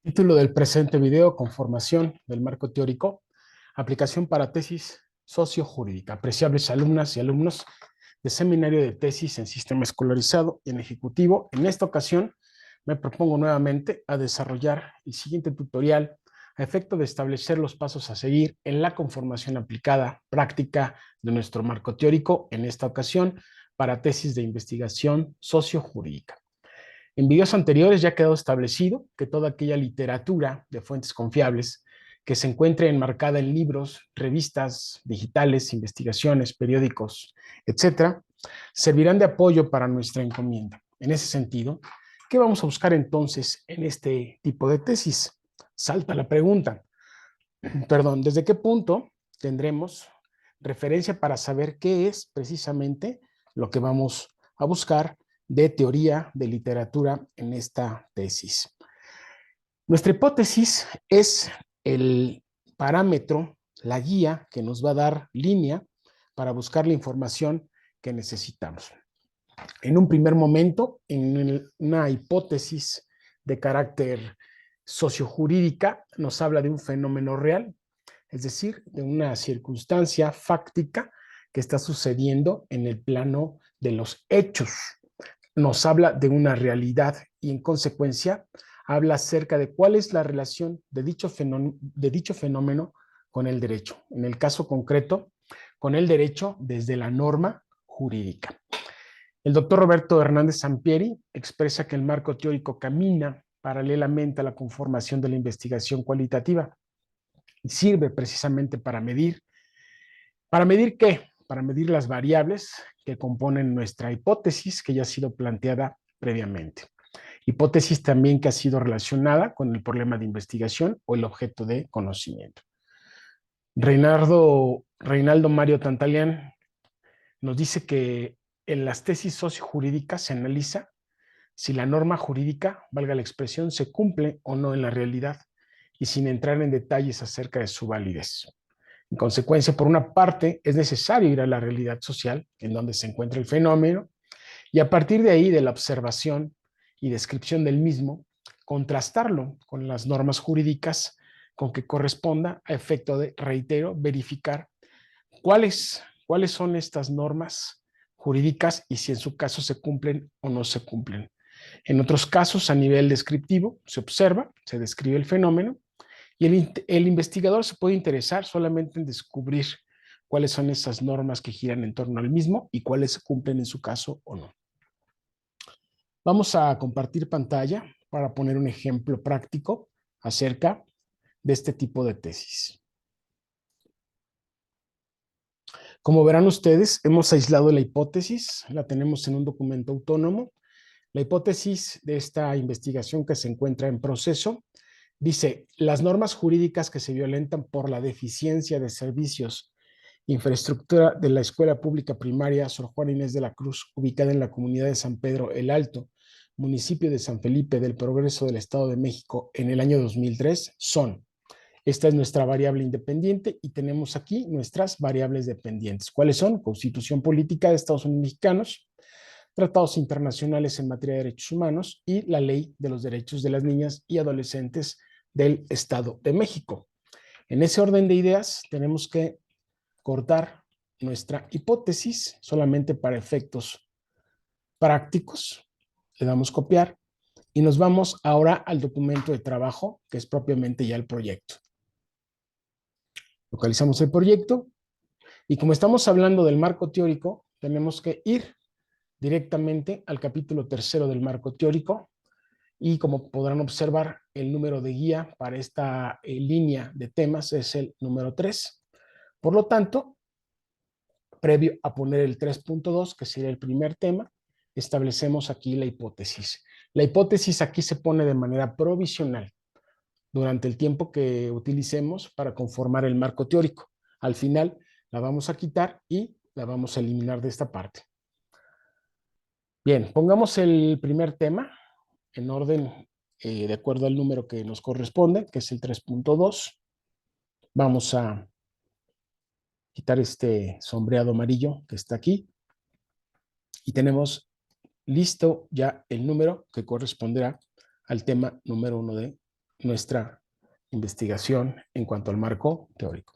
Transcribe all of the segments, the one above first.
Título del presente video: Conformación del marco teórico, aplicación para tesis sociojurídica. Apreciables alumnas y alumnos de seminario de tesis en sistema escolarizado y en ejecutivo. En esta ocasión me propongo nuevamente a desarrollar el siguiente tutorial a efecto de establecer los pasos a seguir en la conformación aplicada práctica de nuestro marco teórico, en esta ocasión para tesis de investigación sociojurídica. En videos anteriores ya ha quedado establecido que toda aquella literatura de fuentes confiables que se encuentre enmarcada en libros, revistas digitales, investigaciones, periódicos, etcétera, servirán de apoyo para nuestra encomienda. En ese sentido, ¿qué vamos a buscar entonces en este tipo de tesis? Salta la pregunta, ¿desde qué punto tendremos referencia para saber qué es precisamente lo que vamos a buscar de teoría de literatura en esta tesis? Nuestra hipótesis es el parámetro, la guía que nos va a dar línea para buscar la información que necesitamos. En un primer momento, en una hipótesis de carácter sociojurídica, nos habla de un fenómeno real, es decir, de una circunstancia fáctica que está sucediendo en el plano de los hechos. Nos habla de una realidad y en consecuencia habla acerca de cuál es la relación de dicho fenómeno con el derecho. En el caso concreto, con el derecho desde la norma jurídica. El doctor Roberto Hernández Sampieri expresa que el marco teórico camina paralelamente a la conformación de la investigación cualitativa y sirve precisamente para medir. ¿Para medir qué? Para medir las variables que componen nuestra hipótesis que ya ha sido planteada previamente. Hipótesis también que ha sido relacionada con el problema de investigación o el objeto de conocimiento. Reinaldo Mario Tantalian nos dice que en las tesis sociojurídicas se analiza si la norma jurídica, valga la expresión, se cumple o no en la realidad y sin entrar en detalles acerca de su validez. En consecuencia, por una parte, es necesario ir a la realidad social en donde se encuentra el fenómeno y a partir de ahí, de la observación y descripción del mismo, contrastarlo con las normas jurídicas con que corresponda a efecto de, reitero, verificar cuáles son estas normas jurídicas y si en su caso se cumplen o no se cumplen. En otros casos, a nivel descriptivo, se observa, se describe el fenómeno y el investigador se puede interesar solamente en descubrir cuáles son esas normas que giran en torno al mismo y cuáles se cumplen en su caso o no. Vamos a compartir pantalla para poner un ejemplo práctico acerca de este tipo de tesis. Como verán ustedes, hemos aislado la hipótesis, la tenemos en un documento autónomo. La hipótesis de esta investigación que se encuentra en proceso dice: las normas jurídicas que se violentan por la deficiencia de servicios, infraestructura de la Escuela Pública Primaria Sor Juana Inés de la Cruz, ubicada en la comunidad de San Pedro el Alto, municipio de San Felipe del Progreso del Estado de México, en el año 2003, son. Esta es nuestra variable independiente y tenemos aquí nuestras variables dependientes. ¿Cuáles son? Constitución Política de Estados Unidos Mexicanos, tratados internacionales en materia de derechos humanos y la Ley de los Derechos de las Niñas y Adolescentes del Estado de México. En ese orden de ideas tenemos que cortar nuestra hipótesis solamente para efectos prácticos. Le damos copiar y nos vamos ahora al documento de trabajo, que es propiamente ya el proyecto. Localizamos el proyecto y como estamos hablando del marco teórico, tenemos que ir directamente al capítulo tercero del marco teórico y como podrán observar, el número de guía para esta línea de temas es el número 3. Por lo tanto, previo a poner el 3.2, que sería el primer tema, establecemos aquí la hipótesis. La hipótesis aquí se pone de manera provisional durante el tiempo que utilicemos para conformar el marco teórico. Al final la vamos a quitar y la vamos a eliminar de esta parte. Bien, pongamos el primer tema en orden de acuerdo al número que nos corresponde, que es el 3.2. Vamos a quitar este sombreado amarillo que está aquí y tenemos listo ya el número que corresponderá al tema número 1 de nuestra investigación en cuanto al marco teórico.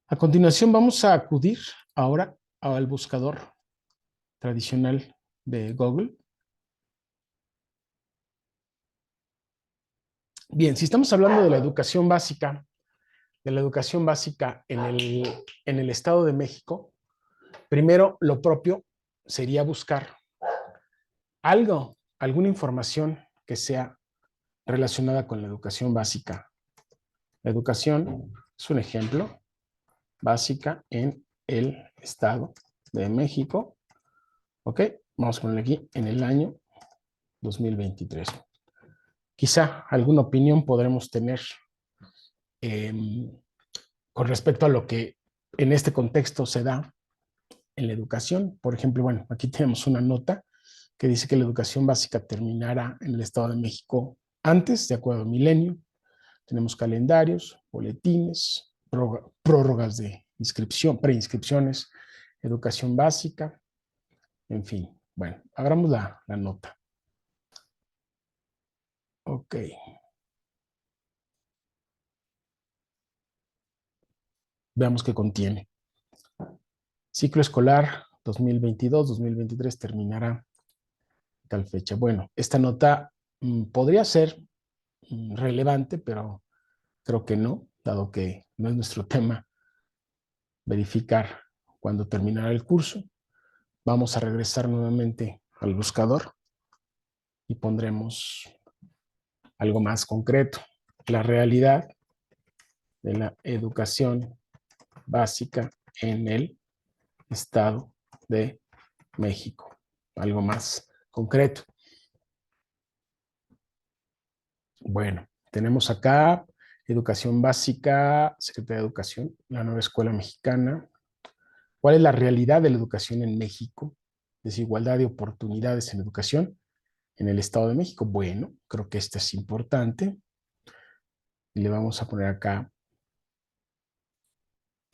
A continuación vamos a acudir ahora al buscador tradicional de Google. Bien, si estamos hablando de la educación básica, en el Estado de México, primero lo propio sería buscar alguna información que sea relacionada con la educación básica. La educación es un ejemplo básica en el Estado de México. Ok, vamos a ponerle aquí en el año 2023. Quizá alguna opinión podremos tener eh, con respecto a lo que en este contexto se da en la educación. Por ejemplo, bueno, aquí tenemos una nota que dice que la educación básica terminará en el Estado de México antes, de acuerdo al milenio. Tenemos calendarios, boletines, prórrogas de inscripción, preinscripciones, educación básica, en fin. Bueno, abramos la nota. Ok. Veamos qué contiene. Ciclo escolar 2022-2023 terminará tal fecha. Bueno, esta nota podría ser relevante, pero creo que no, dado que no es nuestro tema verificar cuándo terminará el curso. Vamos a regresar nuevamente al buscador y pondremos algo más concreto. La realidad de la educación básica en el Estado de México. Algo más concreto. Bueno, tenemos acá educación básica, Secretaría de Educación, la nueva escuela mexicana. ¿Cuál es la realidad de la educación en México? Desigualdad de oportunidades en educación en el Estado de México. Bueno, creo que este es importante. Y le vamos a poner acá,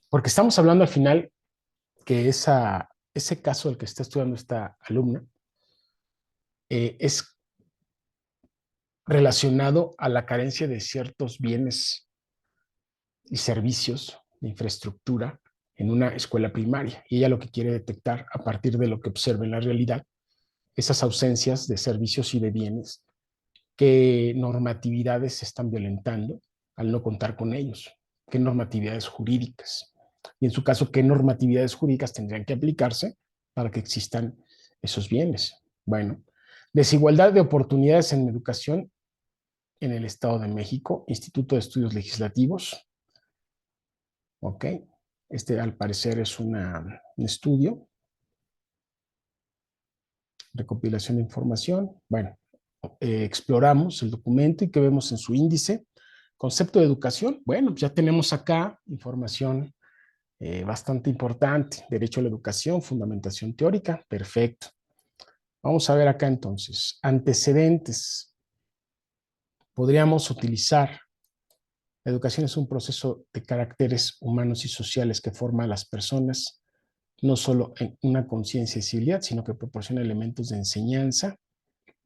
porque estamos hablando al final que ese caso del que está estudiando esta alumna es relacionado a la carencia de ciertos bienes y servicios de infraestructura en una escuela primaria. Y ella lo que quiere detectar a partir de lo que observa en la realidad, esas ausencias de servicios y de bienes, qué normatividades se están violentando al no contar con ellos, qué normatividades jurídicas. Y en su caso, qué normatividades jurídicas tendrían que aplicarse para que existan esos bienes. Bueno, desigualdad de oportunidades en educación en el Estado de México, Instituto de Estudios Legislativos. Ok, este al parecer es un estudio, recopilación de información. Bueno, exploramos el documento y ¿qué vemos en su índice? Concepto de educación. Bueno, ya tenemos acá información bastante importante. Derecho a la educación, fundamentación teórica. Perfecto. Vamos a ver acá entonces. Antecedentes. Podríamos utilizar. La educación es un proceso de caracteres humanos y sociales que forma a las personas, no solo en una conciencia y civilidad, sino que proporciona elementos de enseñanza.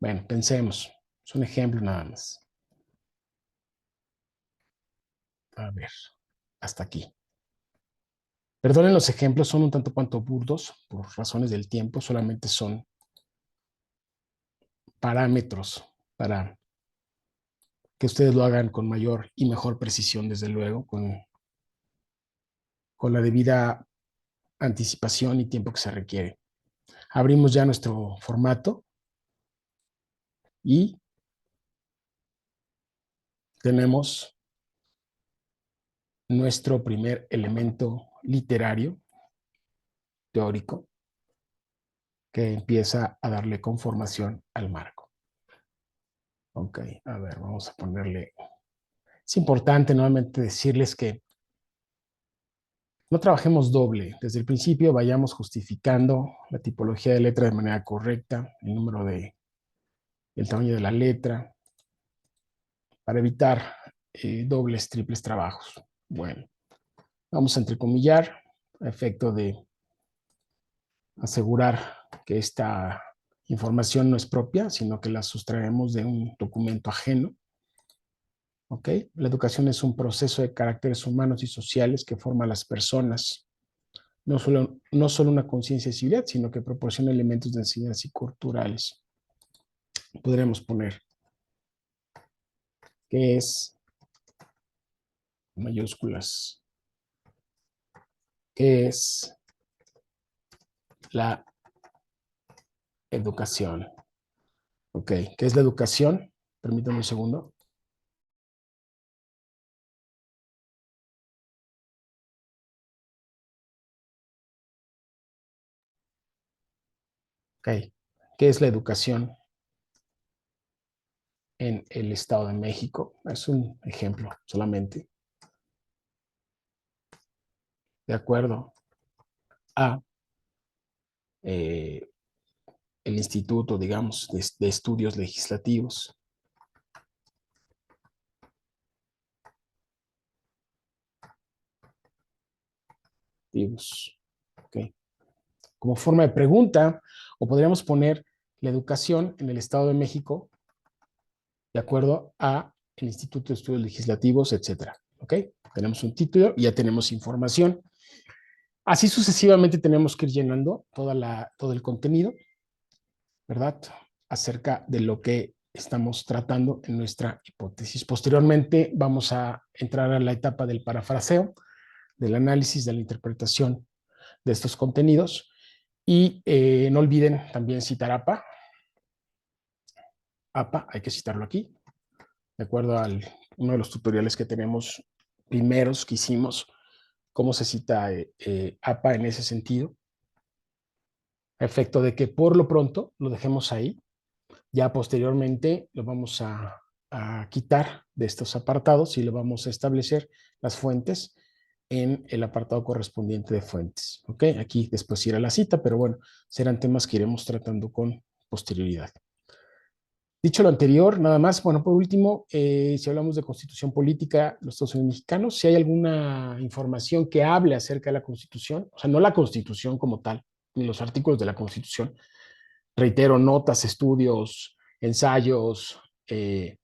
Bueno, pensemos. Es un ejemplo nada más. A ver, hasta aquí. Perdonen los ejemplos, son un tanto cuanto burdos por razones del tiempo, solamente son parámetros para que ustedes lo hagan con mayor y mejor precisión, desde luego, con la debida anticipación y tiempo que se requiere. Abrimos ya nuestro formato y tenemos nuestro primer elemento literario teórico que empieza a darle conformación al marco. Ok, a ver, vamos a ponerle. Es importante nuevamente decirles que no trabajemos doble. Desde el principio vayamos justificando la tipología de letra de manera correcta, el tamaño de la letra, para evitar dobles, triples trabajos. Bueno, vamos a entrecomillar a efecto de asegurar que esta información no es propia, sino que la sustraemos de un documento ajeno. ¿ok? La educación es un proceso de caracteres humanos y sociales que forma a las personas. No solo una conciencia de civilidad, sino que proporciona elementos de enseñanza y culturales. Podríamos poner que es, mayúsculas, que es la educación. Ok, ¿qué es la educación? Permítanme un segundo. Ok, ¿qué es la educación en el Estado de México? Es un ejemplo solamente. De acuerdo a eh, el Instituto, digamos, de Estudios Legislativos. Okay. Como forma de pregunta, o podríamos poner la educación en el Estado de México de acuerdo a el Instituto de Estudios Legislativos, etcétera. ¿Ok? Tenemos un título y ya tenemos información. Así sucesivamente tenemos que ir llenando todo el contenido, ¿verdad? Acerca de lo que estamos tratando en nuestra hipótesis. Posteriormente vamos a entrar a la etapa del parafraseo, del análisis, de la interpretación de estos contenidos. Y no olviden también citar APA. APA, hay que citarlo aquí, de acuerdo a uno de los tutoriales que tenemos primeros que hicimos, cómo se cita APA en ese sentido, a efecto de que por lo pronto lo dejemos ahí. Ya posteriormente lo vamos a quitar de estos apartados y lo vamos a establecer las fuentes en el apartado correspondiente de fuentes. ¿Ok? Aquí después irá la cita, pero bueno, serán temas que iremos tratando con posterioridad. Dicho lo anterior, nada más, bueno, por último, si hablamos de constitución política, los Estados Unidos mexicanos, si hay alguna información que hable acerca de la constitución, o sea, no la constitución como tal, ni los artículos de la constitución, reitero, notas, estudios, ensayos, que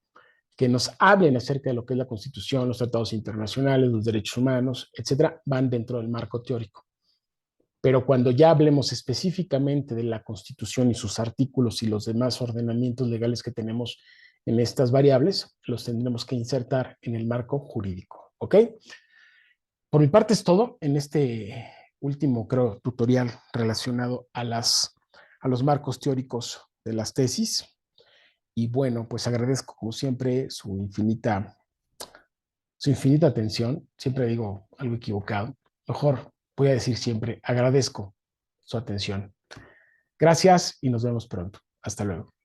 nos hablen acerca de lo que es la constitución, los tratados internacionales, los derechos humanos, etcétera, van dentro del marco teórico. Pero cuando ya hablemos específicamente de la Constitución y sus artículos y los demás ordenamientos legales que tenemos en estas variables, los tendremos que insertar en el marco jurídico. ¿Ok? Por mi parte es todo en este último, creo, tutorial relacionado a los marcos teóricos de las tesis. Y bueno, pues agradezco como siempre su infinita atención. Siempre digo algo equivocado. Mejor voy a decir siempre, agradezco su atención. Gracias y nos vemos pronto. Hasta luego.